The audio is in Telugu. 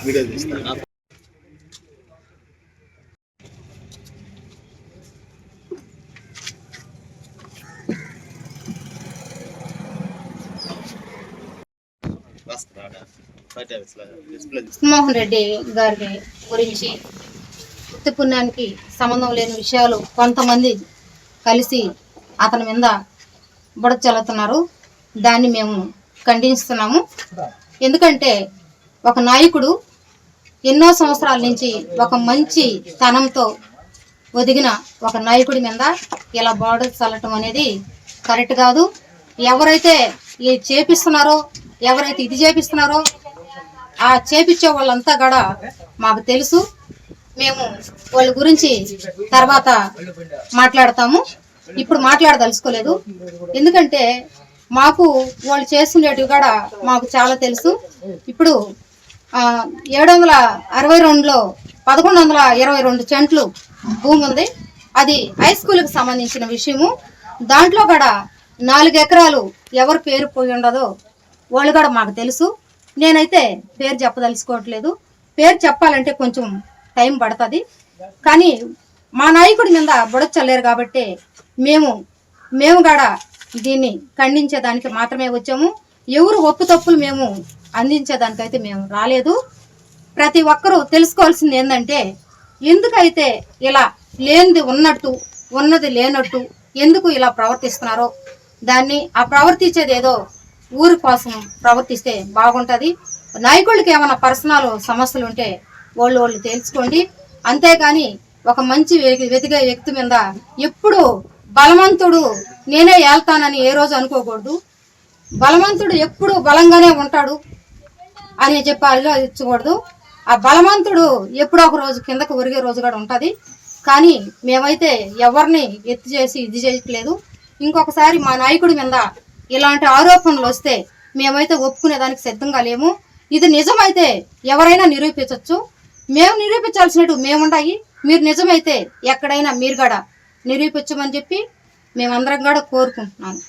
వీడియో తీస్తాను. మోహన్ రెడ్డి గారి గురించి వృత్తి పుణ్యానికి సంబంధం లేని విషయాలు కొంతమంది కలిసి అతని మీద బుడద చల్లుతున్నారు. దాన్ని మేము ఖండిస్తున్నాము. ఎందుకంటే ఒక నాయకుడు ఎన్నో సంవత్సరాల నుంచి ఒక మంచి తనంతో ఒదిగిన ఒక నాయకుడి మీద ఇలా బుడద చల్లటం అనేది కరెక్ట్ కాదు. ఎవరైతే చేపిస్తున్నారో, ఎవరైతే ఇది చేపిస్తున్నారో ఆ చేపించే వాళ్ళంతా కూడా మాకు తెలుసు. మేము వాళ్ళ గురించి తర్వాత మాట్లాడతాము. ఇప్పుడు మాట్లాడదలుచుకోలేదు. ఎందుకంటే మాకు వాళ్ళు చేస్తుండేటివి కూడా మాకు చాలా తెలుసు. ఇప్పుడు 762లో 1122 సెంట్లు భూమి ఉంది. అది హై స్కూల్కి సంబంధించిన విషయము. దాంట్లో కూడా 4 ఎకరాలు ఎవరు పేరు పోయి ఉండదో వాళ్ళు కూడా మాకు తెలుసు. నేనైతే పేరు చెప్పదలుచుకోవట్లేదు. పేరు చెప్పాలంటే కొంచెం టైం పడుతుంది. కానీ మా నాయకుడి మీద బుడద చల్లారు కాబట్టి మేము కూడా దీన్ని ఖండించేదానికి మాత్రమే వచ్చాము. ఎవరు ఒప్పు తప్పులు మేము అందించేదానికైతే మేము రాలేదు. ప్రతి ఒక్కరూ తెలుసుకోవాల్సింది ఏంటంటే, ఎందుకైతే ఇలా లేనిది ఉన్నట్టు ఉన్నది లేనట్టు ఎందుకు ఇలా ప్రవర్తిస్తున్నారో దాన్ని ఆ ప్రవర్తించేది ఏదో ఊరి కోసం ప్రవర్తిస్తే బాగుంటుంది. నాయకులకి ఏమైనా పర్సనల్ సమస్యలు ఉంటే వాళ్ళు తెలుసుకోండి. అంతేగాని ఒక మంచి వెతికే వ్యక్తి మీద ఎప్పుడు బలవంతుడు నేనే ఏళ్తానని ఏ రోజు అనుకోకూడదు. బలవంతుడు ఎప్పుడు బలంగానే ఉంటాడు అని చెప్పి ఆలోచించకూడదు. ఆ బలవంతుడు ఎప్పుడో ఒక రోజు కిందకు ఒరిగే రోజు కూడా ఉంటుంది. కానీ మేమైతే ఎవరిని ఎత్తి చేసి ఇది చేయట్లేదు. ఇంకొకసారి మా నాయకుడి మీద ఇలాంటి ఆరోపణలు వస్తే మేమైతే ఒప్పుకునేదానికి సిద్ధంగా లేము. ఇది నిజమైతే ఎవరైనా నిరూపించవచ్చు. మేము నిరూపించాల్సినట్టు మేముండాయి. మీరు నిజమైతే ఎక్కడైనా మీరు కూడా నిరూపించమని చెప్పి మేమందరం కూడా కోరుకుంటున్నాను.